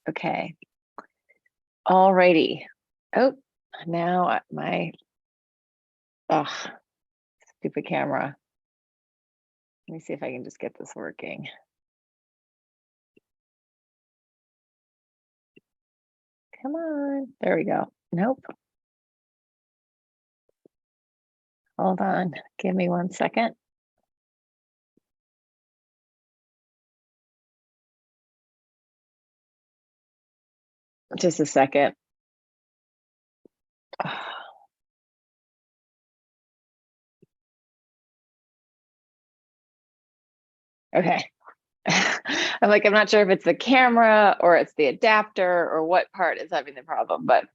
Okay. All righty. Oh, now my stupid camera. Let me see if I can just get this working. Come on. There we go. Nope. Hold on. Give me 1 second. Just a second. Okay. I'm like, I'm not sure if it's the camera or it's the adapter or what part is having the problem, but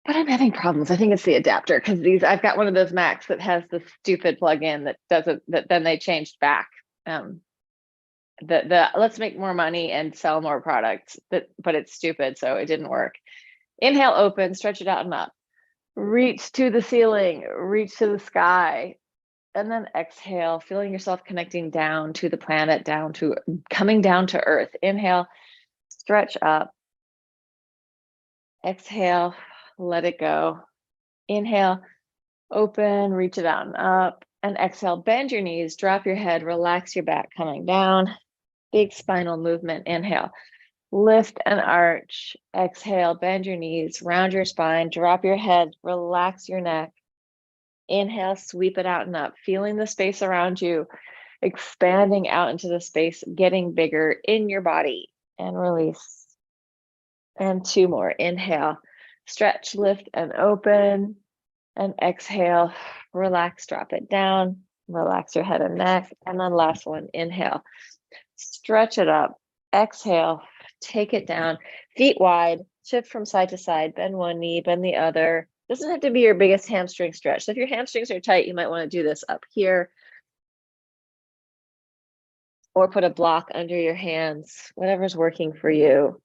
I'm having problems. I think it's the adapter because I've got one of those Macs that has the stupid plug-in that doesn't, that then they changed back. The let's make more money and sell more products, but it's stupid, so it didn't work. Inhale, open, stretch it out and up. Reach to the ceiling, reach to the sky. And then exhale, feeling yourself connecting down to the planet, coming down to earth. Inhale, stretch up. Exhale, let it go. Inhale, open, reach it out and up. And exhale, bend your knees, drop your head, relax your back, coming down. Big spinal movement. Inhale, lift and arch. Exhale, bend your knees, round your spine, drop your head, relax your neck. Inhale, sweep it out and up, feeling the space around you, expanding out into the space, getting bigger in your body, and release. And 2 more. Inhale, stretch, lift, and open. And exhale, relax, drop it down, relax your head and neck. And then last one, inhale, stretch it up, exhale, take it down, feet wide, shift from side to side, bend one knee, bend the other. Doesn't have to be your biggest hamstring stretch. So if your hamstrings are tight, you might want to do this up here or put a block under your hands, whatever's working for you.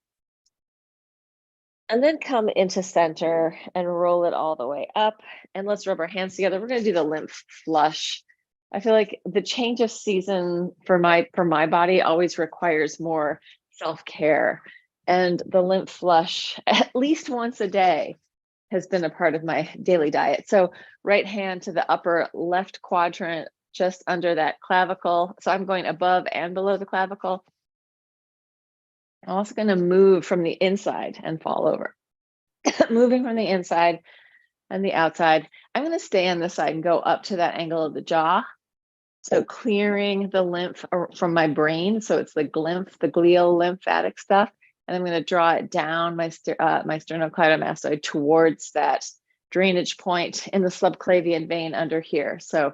And then come into center and roll it all the way up. And let's rub our hands together. We're going to do the lymph flush. I feel like the change of season for my body always requires more self-care. And the lymph flush, at least once a day, has been a part of my daily diet. So right hand to the upper left quadrant, just under that clavicle. So I'm going above and below the clavicle. I'm also going to move from the inside and fall over. Moving from the inside and the outside. I'm going to stay on this side and go up to that angle of the jaw. So clearing the lymph from my brain. So it's the glymph, the glial lymphatic stuff. And I'm going to draw it down my sternocleidomastoid towards that drainage point in the subclavian vein under here. So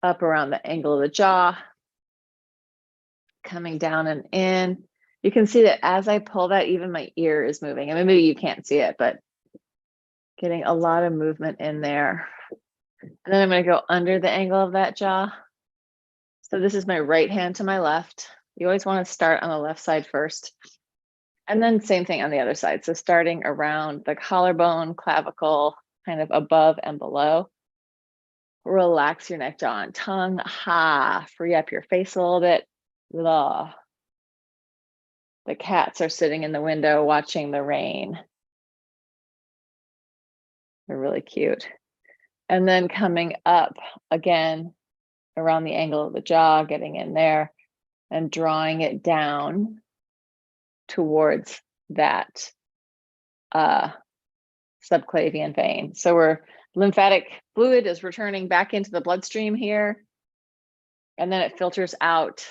up around the angle of the jaw, coming down and in. You can see that as I pull that, even my ear is moving. I mean, maybe you can't see it, but getting a lot of movement in there. And then I'm going to go under the angle of that jaw. So this is my right hand to my left. You always want to start on the left side first. And then same thing on the other side. So starting around the collarbone, clavicle, kind of above and below. Relax your neck, jaw, and tongue. Ha, free up your face a little bit. La. The cats are sitting in the window watching the rain. They're really cute. And then coming up again around the angle of the jaw, getting in there and drawing it down towards that subclavian vein. So lymphatic fluid is returning back into the bloodstream here, and then it filters out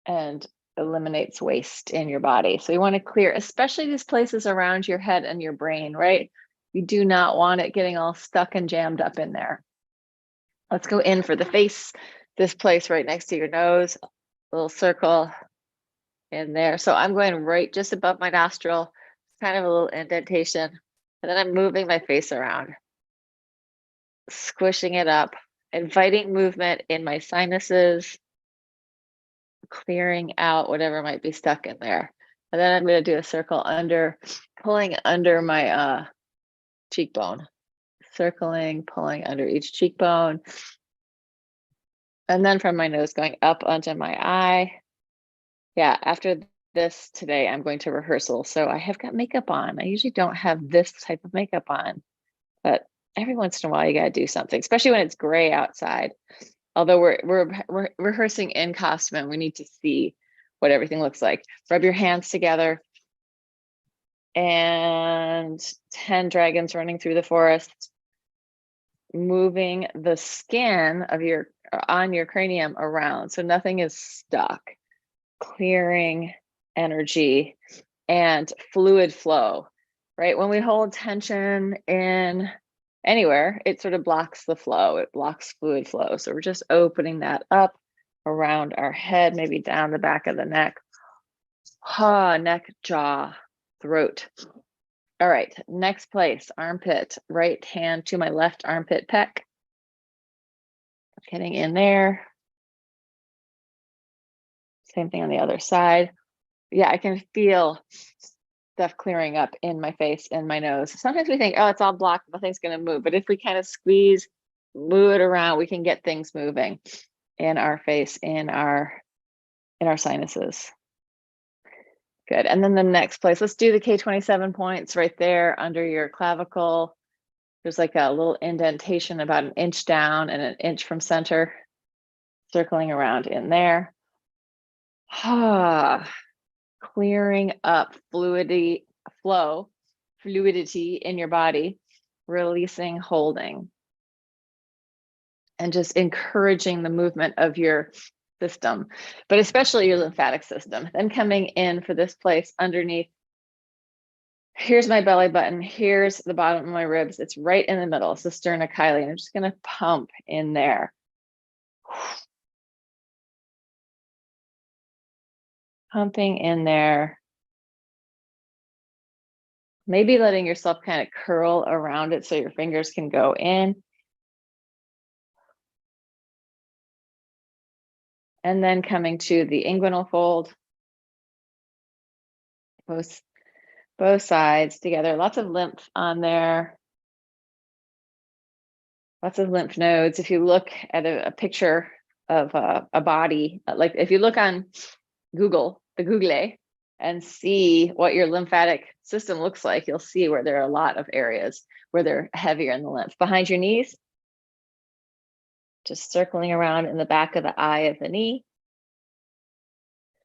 and eliminates waste in your body. So you want to clear, especially these places around your head and your brain, right? You do not want it getting all stuck and jammed up in there. Let's go in for the face, this place right next to your nose, a little circle in there. So I'm going right just above my nostril, kind of a little indentation. And then I'm moving my face around, squishing it up, inviting movement in my sinuses, clearing out whatever might be stuck in there. And then I'm going to do a circle pulling under my cheekbone, circling, pulling under each cheekbone. And then from my nose going up onto my eye. Yeah, after this today, I'm going to rehearsal. So I have got makeup on. I usually don't have this type of makeup on, but every once in a while you gotta do something, especially when it's gray outside. Although we're rehearsing in costume and we need to see what everything looks like. Rub your hands together and 10 dragons running through the forest, moving the skin of on your cranium around so nothing is stuck, clearing energy and fluid flow, right? When we hold tension in anywhere, it sort of blocks the flow, it blocks fluid flow. So we're just opening that up around our head, maybe down the back of the neck, neck, jaw, throat. All right, next place, armpit, right hand to my left armpit pec. Getting in there. Same thing on the other side. Yeah, I can feel stuff clearing up in my face and my nose. Sometimes we think, oh, it's all blocked, nothing's going to move. But if we kind of squeeze, move it around, we can get things moving in our face, in our sinuses. Good. And then the next place, let's do the K27 points right there under your clavicle. There's like a little indentation about an inch down and an inch from center, circling around in there. Clearing up fluidity in your body, releasing, holding, and just encouraging the movement of your system, but especially your lymphatic system. Then coming in for this place underneath. Here's my belly button. Here's the bottom of my ribs. It's right in the middle. It's the sternocleidomastoid. And I'm just going to pump in there. Pumping in there. Maybe letting yourself kind of curl around it so your fingers can go in. And then coming to the inguinal fold. Both sides together. Lots of lymph on there. Lots of lymph nodes. If you look at a picture of a body, like if you look on Google, and see what your lymphatic system looks like, you'll see where there are a lot of areas where they're heavier in the lymph. Behind your knees, just circling around in the back of the eye of the knee.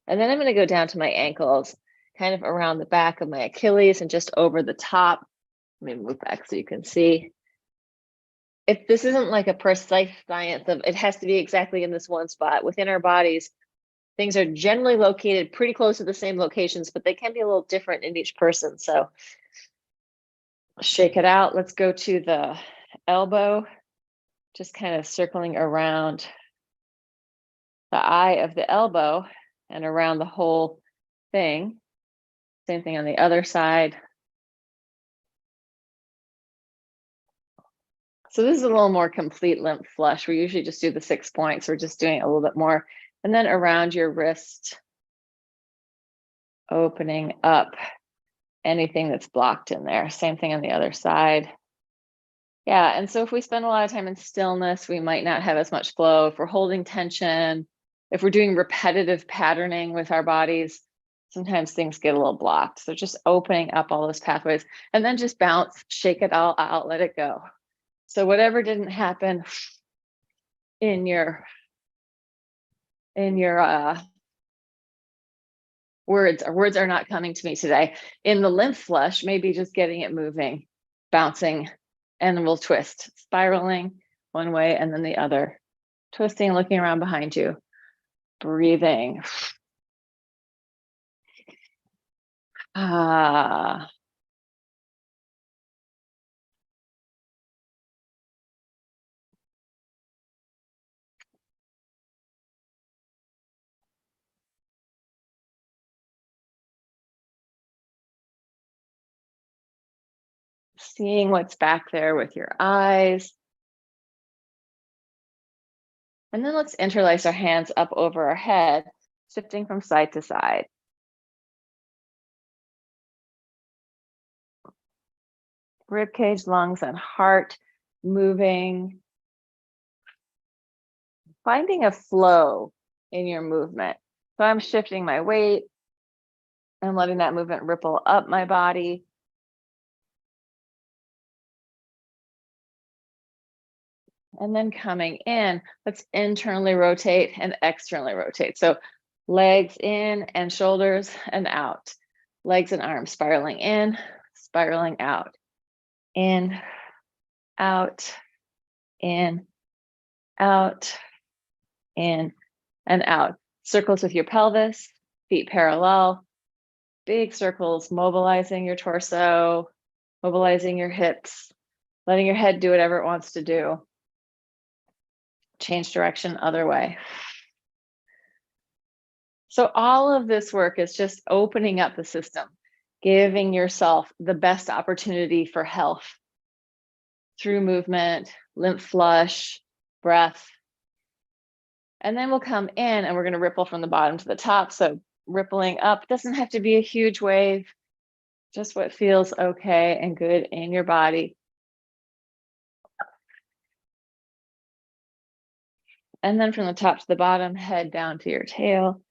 And then I'm going to go down to my ankles, kind of around the back of my Achilles and just over the top. Let me move back so you can see. If this isn't like a precise science of it has to be exactly in this one spot within our bodies, things are generally located pretty close to the same locations, but they can be a little different in each person. So shake it out. Let's go to the elbow, just kind of circling around the eye of the elbow and around the whole thing. Same thing on the other side. So this is a little more complete lymph flush. We usually just do the 6 points. We're just doing a little bit more. And then around your wrist, opening up anything that's blocked in there. Same thing on the other side. Yeah, and so if we spend a lot of time in stillness, we might not have as much flow. If we're holding tension, if we're doing repetitive patterning with our bodies, sometimes things get a little blocked. So just opening up all those pathways and then just bounce, shake it all out, let it go. So whatever didn't happen in your words are not coming to me today. In the lymph flush, maybe just getting it moving, bouncing, and we'll twist, spiraling one way and then the other, twisting, looking around behind you, breathing. Seeing what's back there with your eyes. And then let's interlace our hands up over our head, shifting from side to side. Rib cage, lungs, and heart moving. finding a flow in your movement. So I'm shifting my weight. I'm letting that movement ripple up my body. And then coming in, let's internally rotate and externally rotate. So legs in and shoulders and out. Legs and arms spiraling in, spiraling out. In, out, in, out, in, and out. Circles with your pelvis, feet parallel. Big circles, mobilizing your torso, mobilizing your hips, letting your head do whatever it wants to do. Change direction, other way. So all of this work is just opening up the system, giving yourself the best opportunity for health through movement, lymph flush, breath. And then we'll come in and we're going to ripple from the bottom to the top. So rippling up doesn't have to be a huge wave, just what feels okay and good in your body. And then from the top to the bottom, head down to your tail.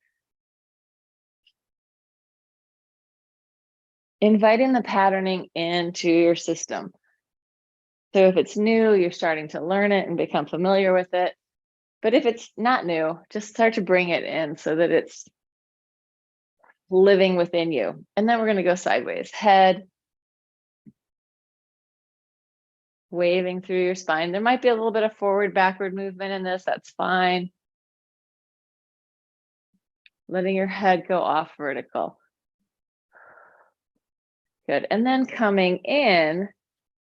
Inviting the patterning into your system. So if it's new, you're starting to learn it and become familiar with it. But if it's not new, just start to bring it in so that it's living within you. And then we're going to go sideways. Head, waving through your spine. There might be a little bit of forward, backward movement in this. That's fine. Letting your head go off vertical. Good. And then coming in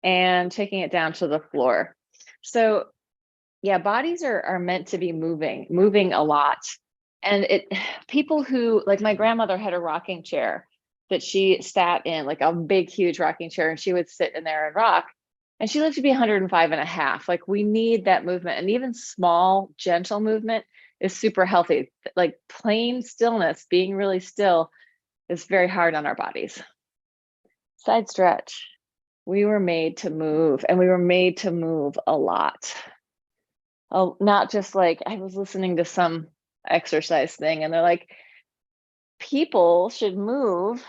and taking it down to the floor. So yeah, bodies are meant to be moving a lot. And people who, like my grandmother had a rocking chair that she sat in, like a big, huge rocking chair, and she would sit in there and rock. And she lived to be 105 and a half. Like we need that movement. And even small, gentle movement is super healthy. Like plain stillness, being really still is very hard on our bodies. Side stretch. We were made to move, and we were made to move a lot. Oh, not just like, I was listening to some exercise thing and they're like, people should move,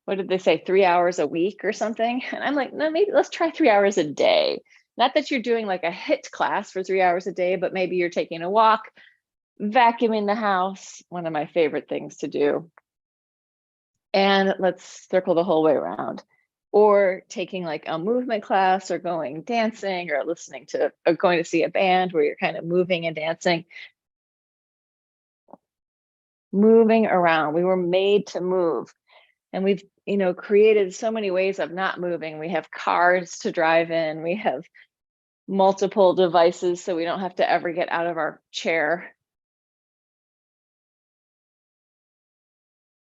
what did they say, 3 hours a week or something? And I'm like, no, maybe let's try 3 hours a day. Not that you're doing like a HIIT class for 3 hours a day, but maybe you're taking a walk, vacuuming the house, one of my favorite things to do. And let's circle the whole way around. Or taking like a movement class, or going dancing, or listening to, or going to see a band where you're kind of moving and dancing. Moving around. We were made to move. And we've, created so many ways of not moving. We have cars to drive in. We have multiple devices so we don't have to ever get out of our chair.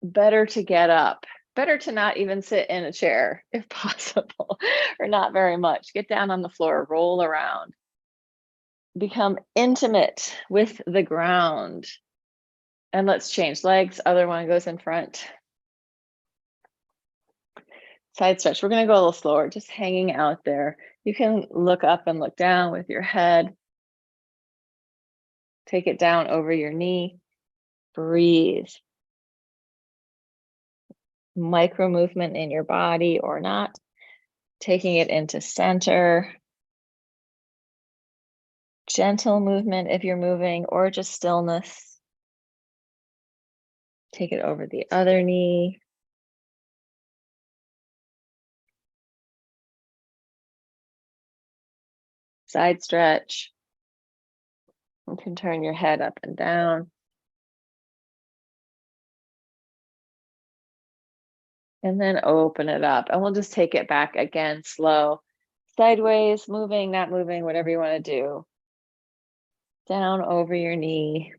Better to get up. Better to not even sit in a chair if possible, or not very much. Get down on the floor, roll around. Become intimate with the ground. And let's change legs. Other one goes in front. Side stretch. We're going to go a little slower, just hanging out there. You can look up and look down with your head. Take it down over your knee. Breathe. Micro movement in your body or not. Taking it into center. Gentle movement if you're moving, or just stillness. Take it over the other knee. Side stretch. You can turn your head up and down. And then open it up. And we'll just take it back again, slow. Sideways, moving, not moving, whatever you want to do. Down over your knee.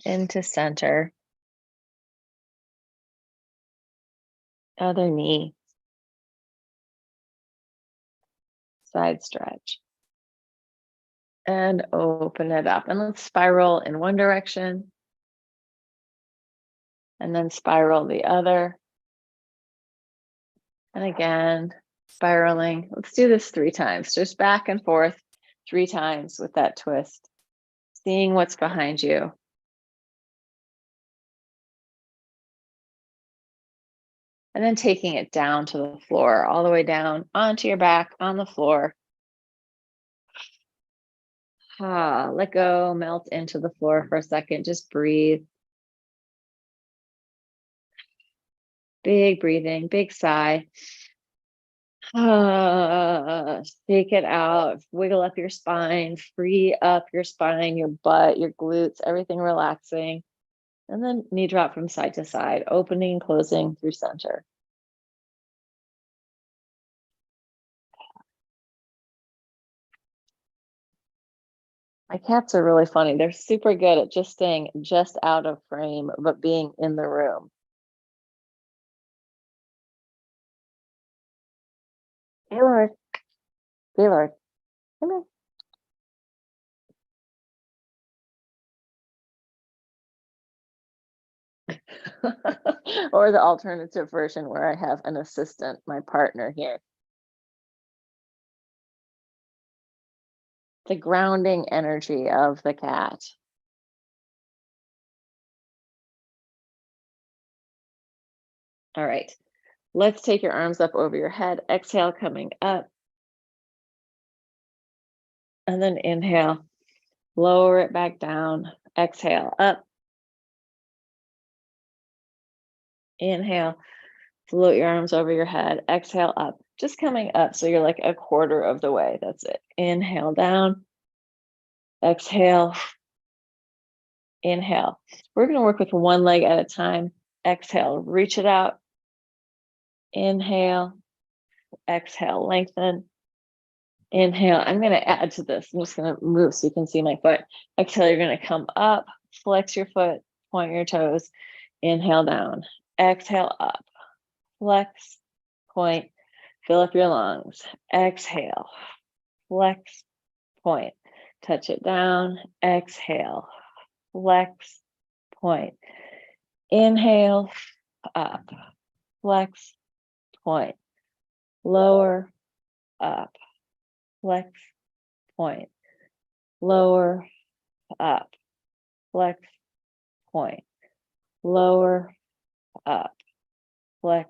Into center. Other knee. Side stretch. And open it up. And let's spiral in one direction. And then spiral the other. And again, spiraling. Let's do this 3 times, just back and forth 3 times with that twist, seeing what's behind you. And then taking it down to the floor, all the way down onto your back on the floor. Let go, melt into the floor for a second, just breathe. Big breathing, big sigh. Shake it out, wiggle up your spine, free up your spine, your butt, your glutes, everything relaxing. And then knee drop from side to side, opening and closing through center. My cats are really funny. They're super good at just staying just out of frame, but being in the room. Gaylord, Gaylord, come here. Or the alternative version where I have an assistant, my partner here. The grounding energy of the cat. All right, let's take your arms up over your head. Exhale, coming up. And then inhale, lower it back down. Exhale, up. Inhale, float your arms over your head. Exhale, up. Just coming up, so you're like a quarter of the way. That's it. Inhale, down. Exhale. Inhale. We're going to work with one leg at a time. Exhale, reach it out. Inhale. Exhale, lengthen. Inhale. I'm going to add to this. I'm just going to move so you can see my foot. Exhale, you're going to come up, flex your foot, point your toes. Inhale, down. Exhale, up. Flex, point, fill up your lungs. Exhale, flex, point, touch it down. Exhale, flex, point. Inhale, up, flex, point, lower, up, flex, point, lower, up, flex, point, lower, up, flex,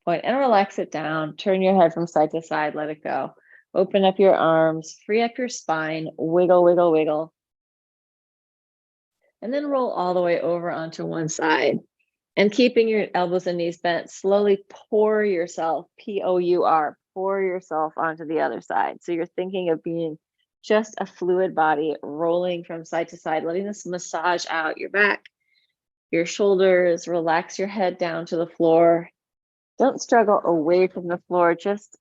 point, and relax it down. Turn your head from side to side, let it go. Open up your arms, free up your spine, wiggle, wiggle, wiggle. And then roll all the way over onto one side. And keeping your elbows and knees bent, slowly pour yourself, P-O-U-R, pour yourself onto the other side. So you're thinking of being just a fluid body rolling from side to side, letting this massage out your back, your shoulders, relax your head down to the floor. Don't struggle away from the floor, just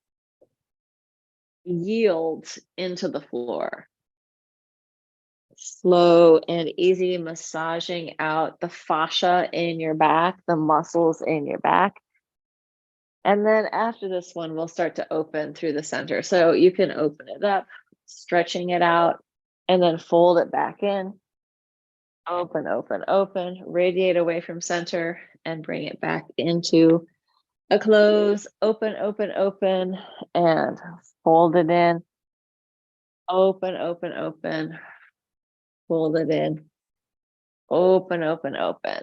yield into the floor. Slow and easy massaging out the fascia in your back, the muscles in your back. And then after this one, we'll start to open through the center. So you can open it up, stretching it out, and then fold it back in. Open, open, open, radiate away from center and bring it back into a close. Open, open, open, and fold it in. Open, open, open. Fold it in. Open, open, open.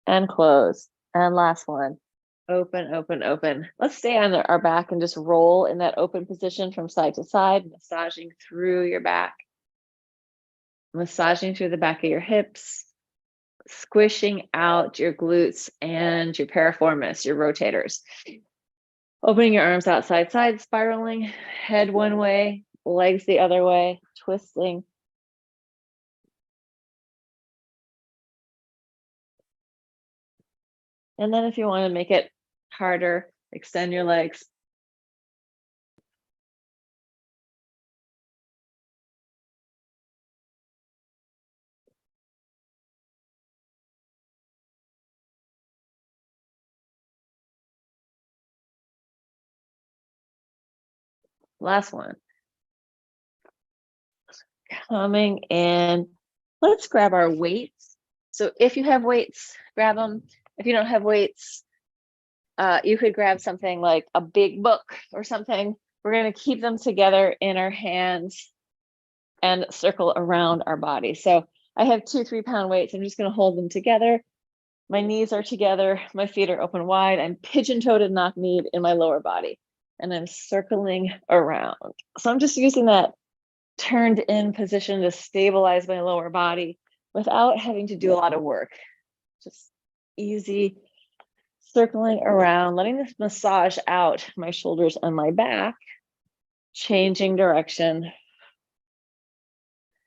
And close. And last one. Open, open, open. Let's stay on our back and just roll in that open position from side to side, massaging through your back. Massaging through the back of your hips. Squishing out your glutes and your piriformis, your rotators. Opening your arms outside side, spiraling, head one way, legs the other way, twisting. And then if you want to make it harder, extend your legs. Last one. Coming in. Let's grab our weights. So if you have weights, grab them. If you don't have weights, You could grab something like a big book or something. We're going to keep them together in our hands and circle around our body. So I have 2 3-pound weights. I'm just going to hold them together. My knees are together. My feet are open wide. I'm pigeon-toed and knock-kneed in my lower body. And I'm circling around. So I'm just using that turned in position to stabilize my lower body without having to do a lot of work. Just easy circling around, letting this massage out my shoulders and my back, changing direction,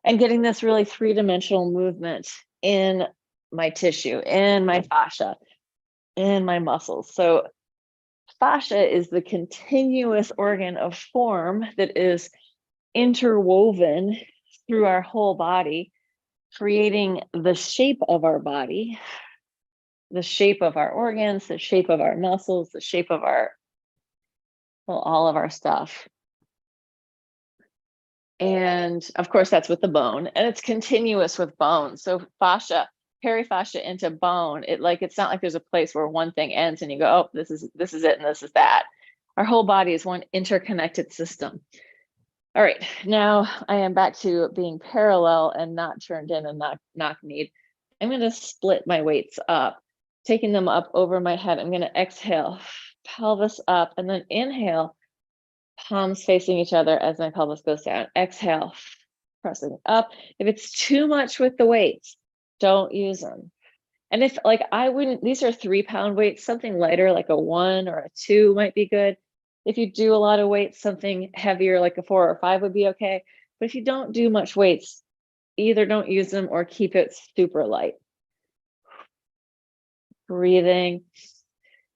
and getting this really 3-dimensional movement in my tissue, in my fascia, in my muscles. So fascia is the continuous organ of form that is interwoven through our whole body, creating the shape of our body, the shape of our organs, the shape of our muscles, the shape of our, well, all of our stuff. And of course, that's with the bone, and it's continuous with bone. So fascia, perifascia into bone, it's not like there's a place where one thing ends and you go, oh, this is it and this is that. Our whole body is one interconnected system. All right, now I am back to being parallel and not turned in and knock-kneed. I'm going to split my weights up, taking them up over my head. I'm going to exhale, pelvis up, and then inhale, palms facing each other as my pelvis goes down. Exhale, pressing up. If it's too much with the weights, don't use them. And if I wouldn't, these are 3-pound weights, something lighter like a 1 or a 2 might be good. If you do a lot of weights, something heavier like a 4 or 5 would be okay. But if you don't do much weights, either don't use them or keep it super light. Breathing,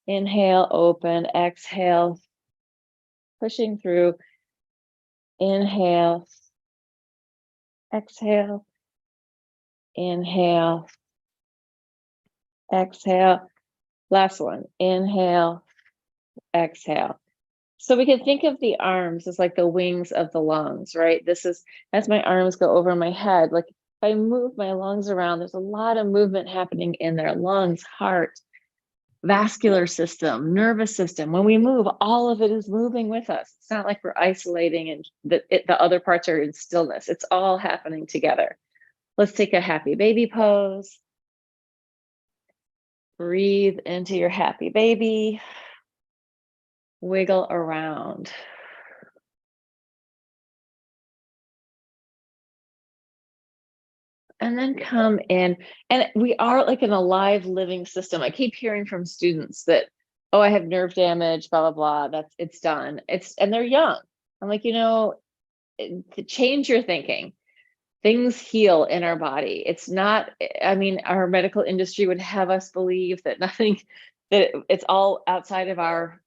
inhale, open, exhale, pushing through, inhale, exhale, inhale, exhale. Last one, inhale, exhale. So we can think of the arms as like the wings of the lungs, right? This is, as my arms go over my head, like if I move my lungs around, there's a lot of movement happening in their lungs, heart, vascular system, nervous system. When we move, all of it is moving with us. It's not like we're isolating and the other parts are in stillness. It's all happening together. Let's take a happy baby pose. Breathe into your happy baby. Wiggle around. And then come in, and we are like an alive living system. I keep hearing from students that, oh, I have nerve damage, blah, blah, blah, it's done. And they're young. I'm like, to change your thinking. Things heal in our body. It's not, our medical industry would have us believe that that it's all outside of our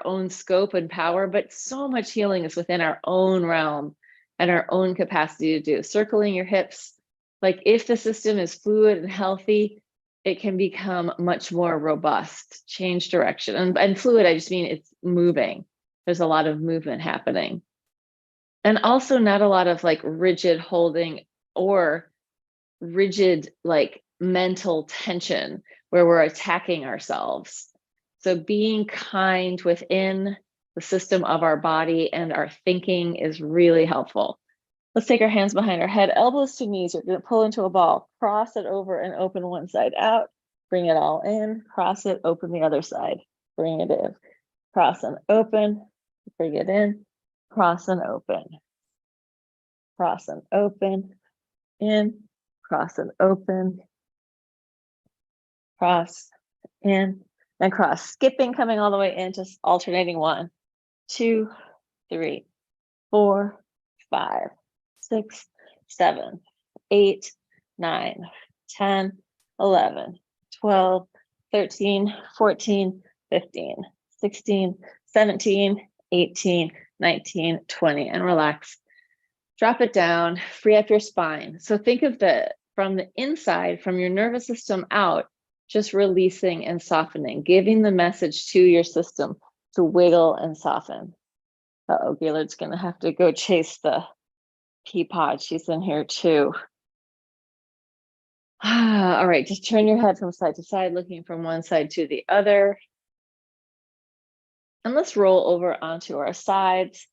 own scope and power, but so much healing is within our own realm and our own capacity to do. Circling your hips, like if the system is fluid and healthy, it can become much more robust, change direction. And fluid, I just mean it's moving. There's a lot of movement happening. And also not a lot of rigid holding or rigid mental tension where we're attacking ourselves. So being kind within the system of our body and our thinking is really helpful. Let's take our hands behind our head, elbows to knees. You're going to pull into a ball, cross it over and open one side out, bring it all in, cross it, open the other side, bring it in, cross and open, bring it in, cross and open, cross and open, in, cross and open, cross, in, and cross. Skipping, coming all the way in, just alternating 1, 2, 3, 4, 5, 6, 7, 8, 9, 10, 11, 12, 13, 14, 15, 16, 17, 18, 19, 20, and relax. Drop it down, free up your spine. So think of from the inside, from your nervous system out, just releasing and softening, giving the message to your system to wiggle and soften. Uh-oh, Gaylord's gonna have to go chase the pea pod. She's in here too. All right, just turn your head from side to side, looking from one side to the other. And let's roll over onto our sides.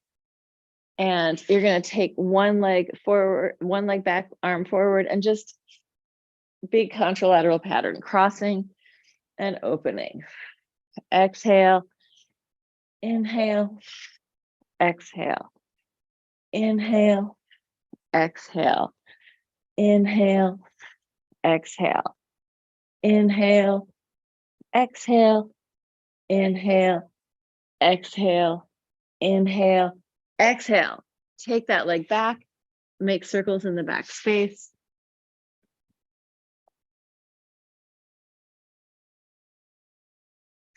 And you're going to take one leg forward, one leg back, arm forward, and just big contralateral pattern, crossing and opening. Exhale, inhale, exhale, inhale, exhale, inhale, exhale, inhale, exhale, inhale, exhale, inhale, exhale. Take that leg back, make circles in the back space.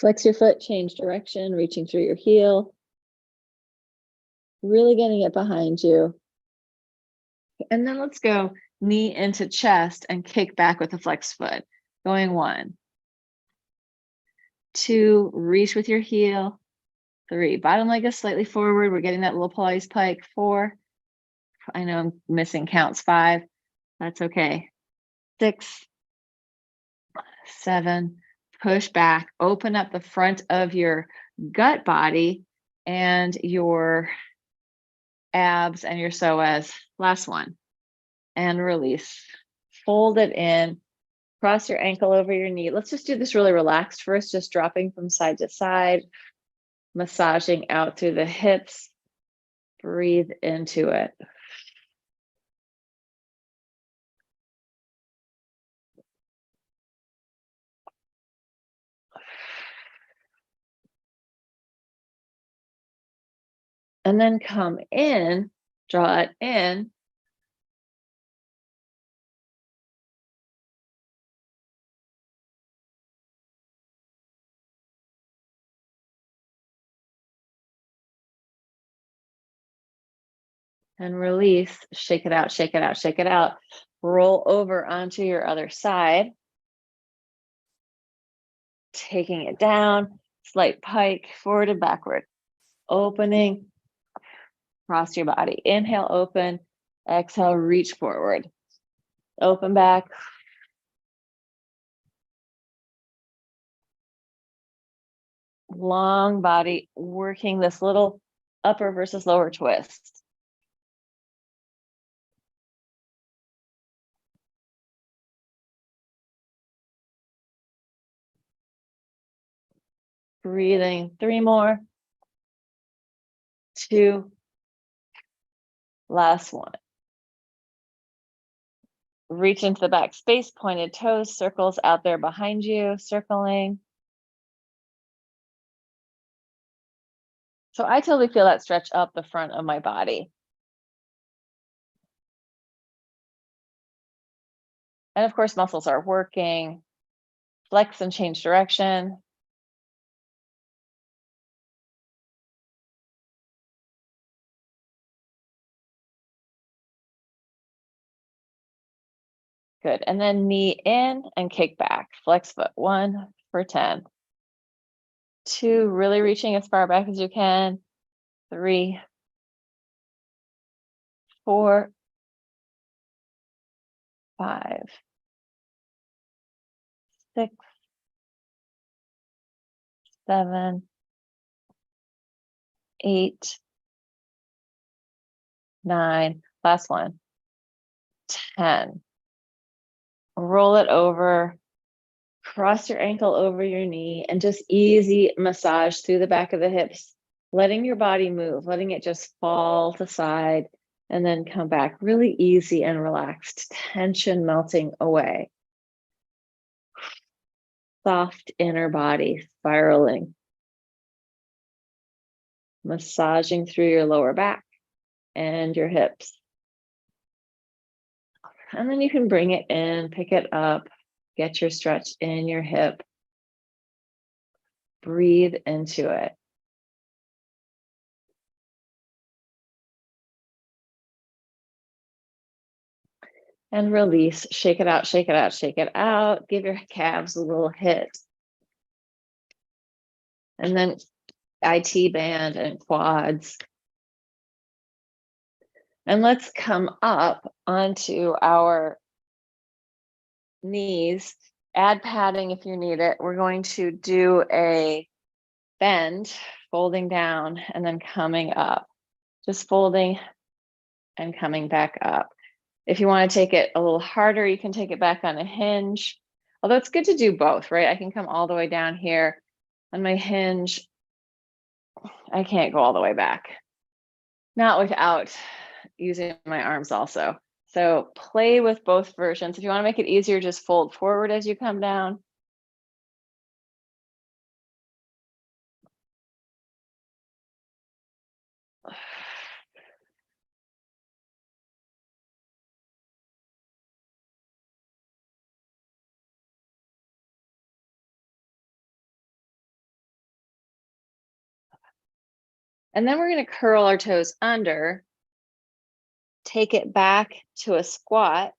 Flex your foot, change direction, reaching through your heel. Really getting it behind you. And then let's go knee into chest and kick back with the flexed foot. Going 1, 2, reach with your heel. 3, bottom leg is slightly forward. We're getting that little Pilates pike. 4, I know I'm missing counts. 5, that's okay. 6, 7, push back, open up the front of your gut body and your abs and your psoas. Last one. And release. Fold it in. Cross your ankle over your knee. Let's just do this really relaxed first, just dropping from side to side, massaging out through the hips. Breathe into it. And then come in, draw it in. And release, shake it out, shake it out, shake it out. Roll over onto your other side. Taking it down, slight pike, forward and backward. Opening, cross your body. Inhale, open. Exhale, reach forward. Open back. Long body, working this little upper versus lower twist. Breathing, 3 more. 2. Last one. Reach into the back space, pointed toes, circles out there behind you, circling. So I totally feel that stretch up the front of my body. And of course, muscles are working. Flex and change direction. Good. And then knee in and kick back. Flex foot. 1 for 10. 2, really reaching as far back as you can. 3, 4, 5, 6, 7, 8, 9. Last one. 10. Roll it over. Cross your ankle over your knee and just easy massage through the back of the hips, letting your body move, letting it just fall to side and then come back really easy and relaxed, tension melting away. Soft inner body spiraling, massaging through your lower back and your hips. And then you can bring it in, pick it up, get your stretch in your hip. Breathe into it. And release, shake it out, shake it out, shake it out. Give your calves a little hit. And then IT band and quads. And let's come up onto our knees. Add padding if you need it. We're going to do a bend folding down and then coming up, just folding and coming back up. If you want to take it a little harder, you can take it back on a hinge. Although it's good to do both, right? I can come all the way down here on my hinge. I can't go all the way back. Not without using my arms also. So play with both versions. If you want to make it easier, just fold forward as you come down. And then we're going to curl our toes under, take it back to a squat.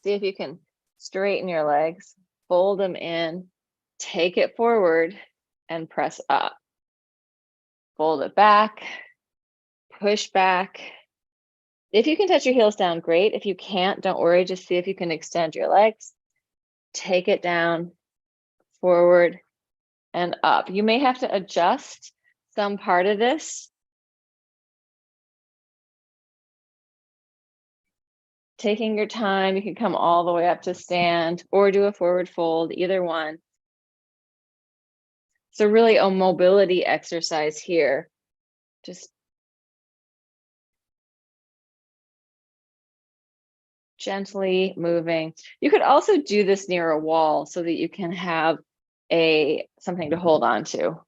See if you can straighten your legs, fold them in, take it forward and press up. Fold it back, push back. If you can touch your heels down, great. If you can't, don't worry. Just see if you can extend your legs. Take it down, forward, and up. You may have to adjust some part of this. Taking your time, you can come all the way up to stand or do a forward fold, either one. So really a mobility exercise here. Just gently moving. You could also do this near a wall so that you can have something to hold on to.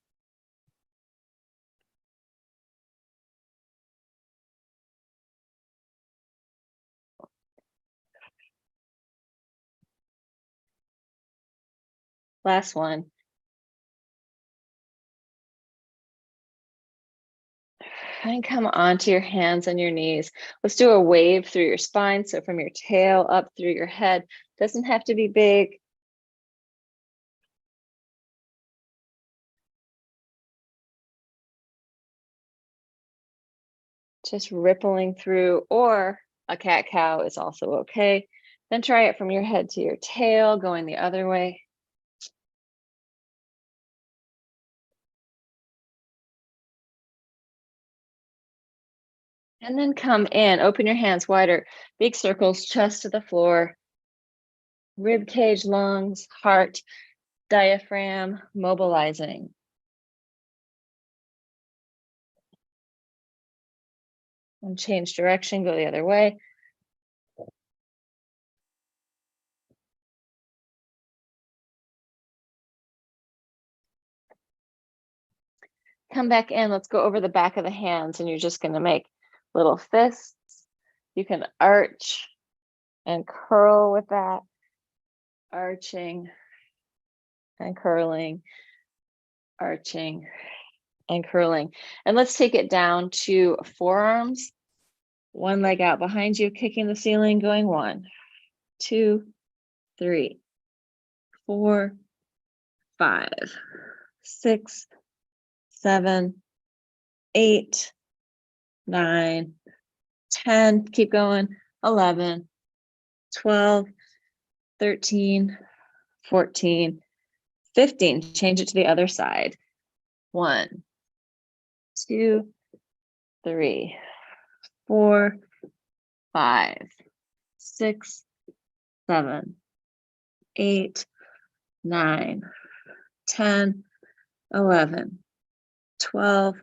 Last one. And come onto your hands and your knees. Let's do a wave through your spine. So from your tail up through your head. Doesn't have to be big. Just rippling through, or a cat-cow is also okay. Then try it from your head to your tail, going the other way. And then come in, open your hands wider, big circles, chest to the floor, rib cage, lungs, heart, diaphragm, mobilizing. And change direction, go the other way. Come back in, let's go over the back of the hands, and you're just gonna make little fists. You can arch and curl with that, arching and curling, arching and curling. And let's take it down to forearms. One leg out behind you, kicking the ceiling, going 1, 2, 3, 4, 5, 6, 7, 8, 9, 10, keep going, 11, 12, 13, 14, 15. Change it to the other side. 1, 2, 3, 4, 5, 6, 7, 8, 9, 10, 11, 12,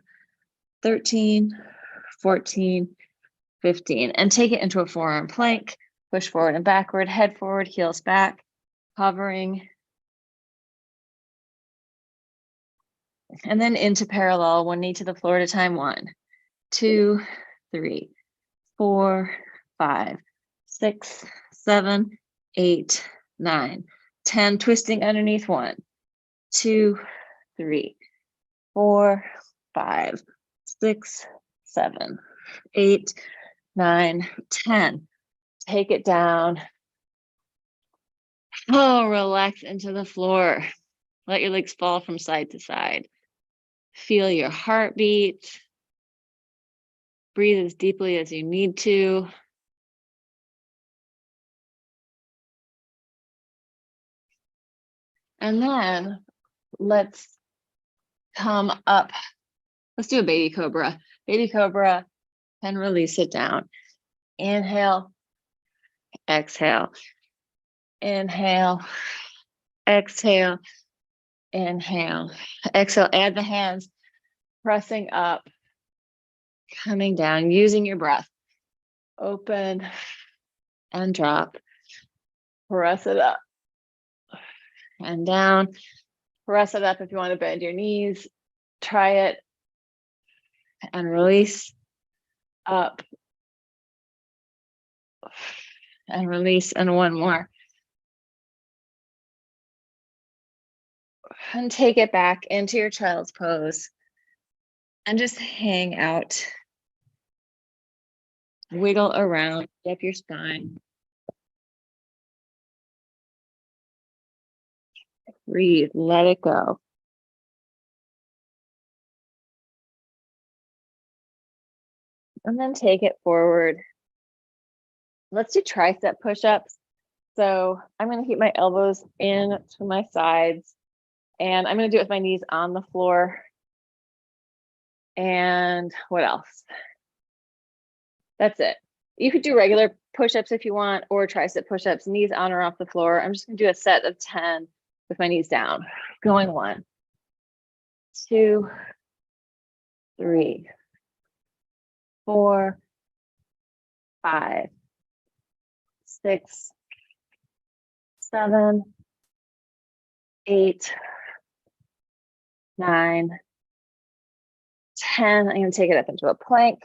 13, 14, 15. And take it into a forearm plank. Push forward and backward, head forward, heels back, hovering. And then into parallel, one knee to the floor at a time. 1, 2, 3, 4, 5, 6, 7, 8, 9, 10. Twisting underneath. 1, 2, 3, 4, 5, 6, 7, 8, 9, 10. Take it down. Oh, relax into the floor. Let your legs fall from side to side. Feel your heartbeat. Breathe as deeply as you need to. And then let's come up Let's do a baby cobra. Baby cobra, and release it down. Inhale, exhale, inhale, exhale, inhale, exhale. Add the hands, pressing up, coming down, using your breath. Open and drop. Press it up and down. Press it up if you want to bend your knees. Try it and release. Up and release, and one more. And take it back into your child's pose and just hang out. Wiggle around up your spine. Breathe, let it go. And then take it forward. Let's do tricep push-ups. So I'm going to keep my elbows in to my sides, and I'm going to do it with my knees on the floor. And what else? That's it. You could do regular push-ups if you want, or tricep push-ups, knees on or off the floor. I'm just going to do a set of 10 with my knees down. Going 1, 2, 3, 4, 5, 6, 7, 8, 9, 10. I'm going to take it up into a plank.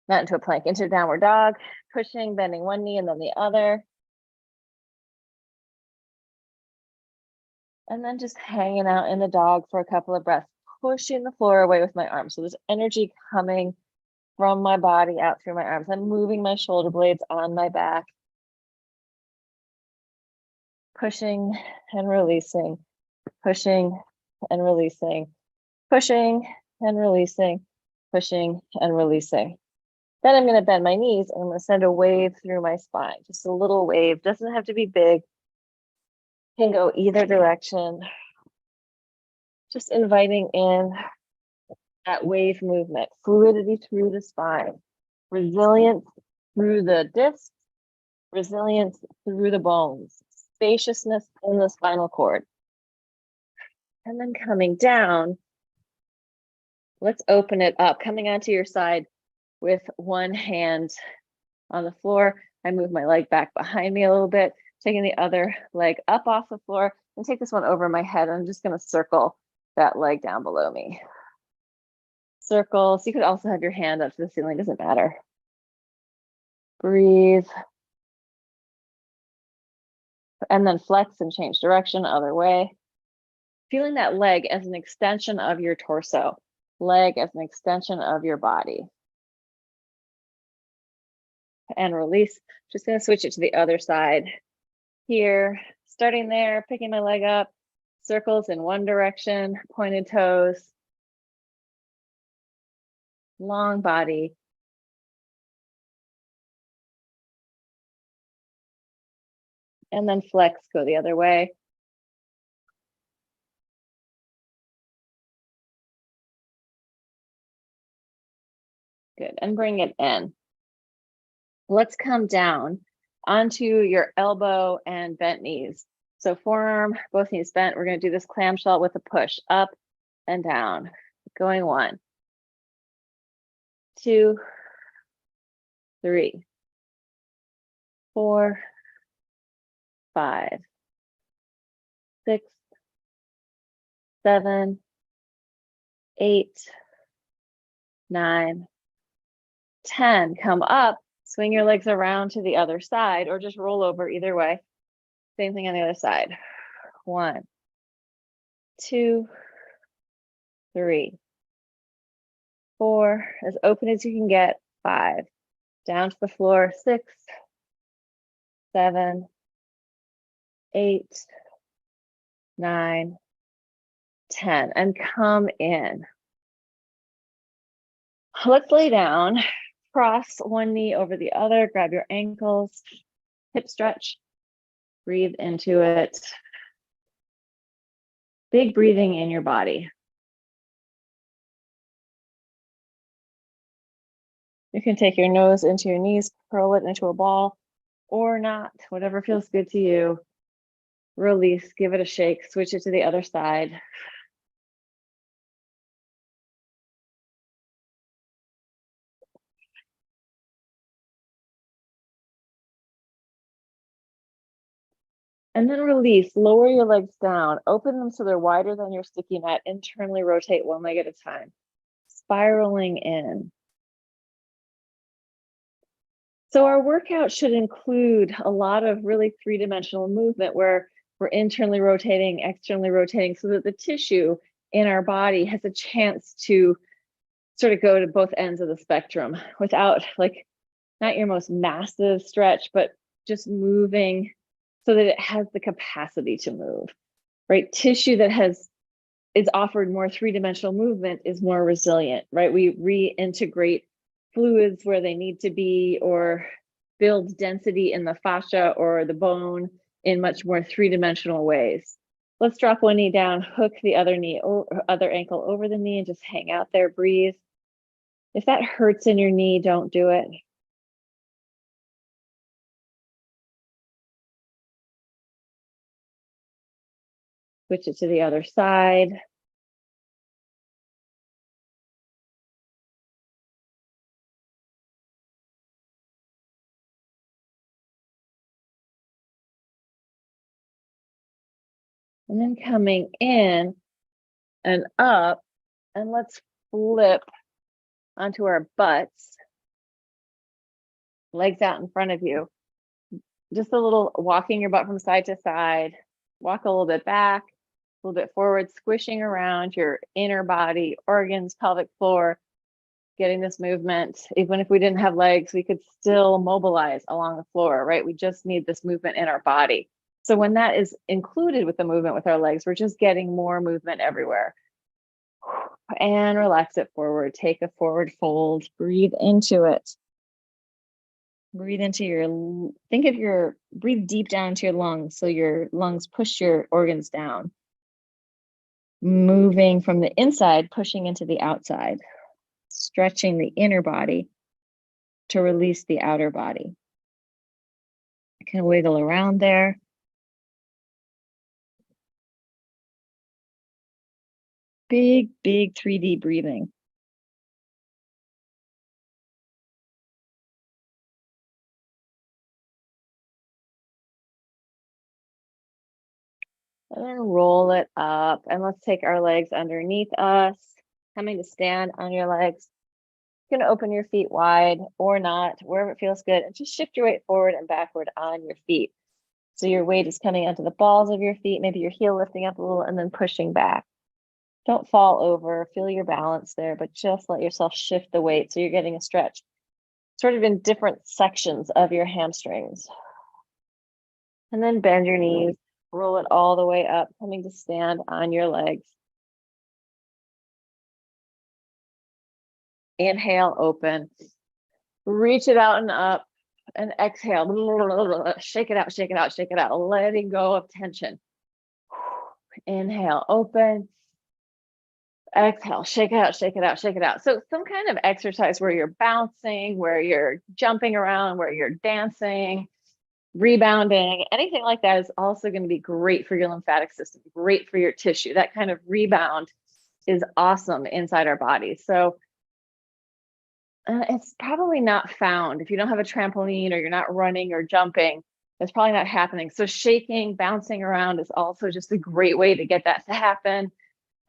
Not into a plank, into a downward dog. Pushing, bending one knee and then the other. And then just hanging out in the dog for a couple of breaths, pushing the floor away with my arms. So there's energy coming from my body out through my arms. I'm moving my shoulder blades on my back. Pushing and releasing, pushing and releasing, pushing and releasing, pushing and releasing. Then I'm going to bend my knees and I'm going to send a wave through my spine. Just a little wave, doesn't have to be big. Can go either direction. Just inviting in that wave movement, fluidity through the spine, resilience through the disc, resilience through the bones, spaciousness in the spinal cord. And then coming down, let's open it up, coming onto your side with one hand on the floor. I move my leg back behind me a little bit, taking the other leg up off the floor, and take this one over my head. I'm just going to circle that leg down below me. Circle. So you could also have your hand up to the ceiling, doesn't matter. Breathe. And then flex and change direction, other way. Feeling that leg as an extension of your torso, leg as an extension of your body. And release. Just going to switch it to the other side here. Starting there, picking my leg up, circles in one direction, pointed toes, long body. And then flex, go the other way. Good, and bring it in. Let's come down onto your elbow and bent knees. So forearm, both knees bent. We're going to do this clamshell with a push up and down. Going 1, 2, 3, 4, 5, 6, 7, 8, 9, 10. Come up, swing your legs around to the other side, or just roll over either way. Same thing on the other side. 1, 2, 3, 4, as open as you can get. 5, down to the floor. 6, 7, 8, 9, 10, and come in. Let's lay down. Cross one knee over the other, grab your ankles, hip stretch, breathe into it. Big breathing in your body. You can take your nose into your knees, curl it into a ball, or not, whatever feels good to you. Release, give it a shake, switch it to the other side. And then release, lower your legs down, open them so they're wider than your sticky mat, internally rotate one leg at a time, spiraling in. So our workout should include a lot of really three-dimensional movement where we're internally rotating, externally rotating, so that the tissue in our body has a chance to sort of go to both ends of the spectrum without, like, not your most massive stretch, but just moving so that it has the capacity to move, right? Tissue that is offered more three-dimensional movement is more resilient, right? We reintegrate fluids where they need to be, or build density in the fascia or the bone in much more three-dimensional ways. Let's drop one knee down, hook the other knee or other ankle over the knee, and just hang out there, breathe. If that hurts in your knee, don't do it. Switch it to the other side. And then coming in and up, and let's flip onto our butts, legs out in front of you. Just a little walking your butt from side to side. Walk a little bit back, a little bit forward, squishing around your inner body, organs, pelvic floor, getting this movement. Even if we didn't have legs, we could still mobilize along the floor, right? We just need this movement in our body. So when that is included with the movement with our legs, we're just getting more movement everywhere. And relax it forward. Take a forward fold, breathe into it. Breathe into breathe deep down into your lungs, so your lungs push your organs down. Moving from the inside, pushing into the outside, stretching the inner body to release the outer body. You can wiggle around there. Big, big 3D breathing. And then roll it up. And let's take our legs underneath us, coming to stand on your legs. You can open your feet wide or not, wherever it feels good, and just shift your weight forward and backward on your feet. So your weight is coming onto the balls of your feet, maybe your heel lifting up a little and then pushing back. Don't fall over, feel your balance there, but just let yourself shift the weight so you're getting a stretch sort of in different sections of your hamstrings. And then bend your knees, roll it all the way up, coming to stand on your legs. Inhale, open. Reach it out and up, and exhale. Shake it out, shake it out, shake it out. Letting go of tension. Inhale, open. Exhale, shake it out, shake it out, shake it out. So some kind of exercise where you're bouncing, where you're jumping around, where you're dancing, rebounding, anything like that is also going to be great for your lymphatic system, great for your tissue. That kind of rebound is awesome inside our body. So it's probably not found if you don't have a trampoline or you're not running or jumping. It's probably not happening. So shaking, bouncing around is also just a great way to get that to happen.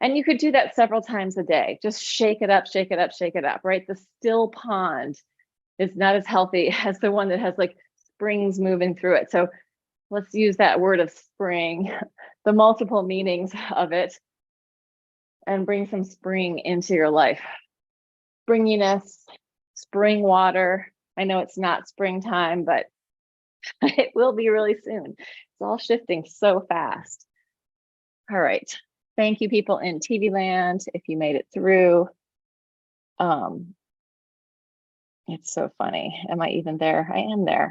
And you could do that several times a day. Just shake it up, shake it up, shake it up, right? The still pond is not as healthy as the one that has like springs moving through it. So let's use that word of spring, the multiple meanings of it, and bring some spring into your life. Springiness, spring water. I know it's not springtime, but it will be really soon. It's all shifting so fast. All right. Thank you, people in TV land, if you made it through. It's so funny. Am I even there? I am there.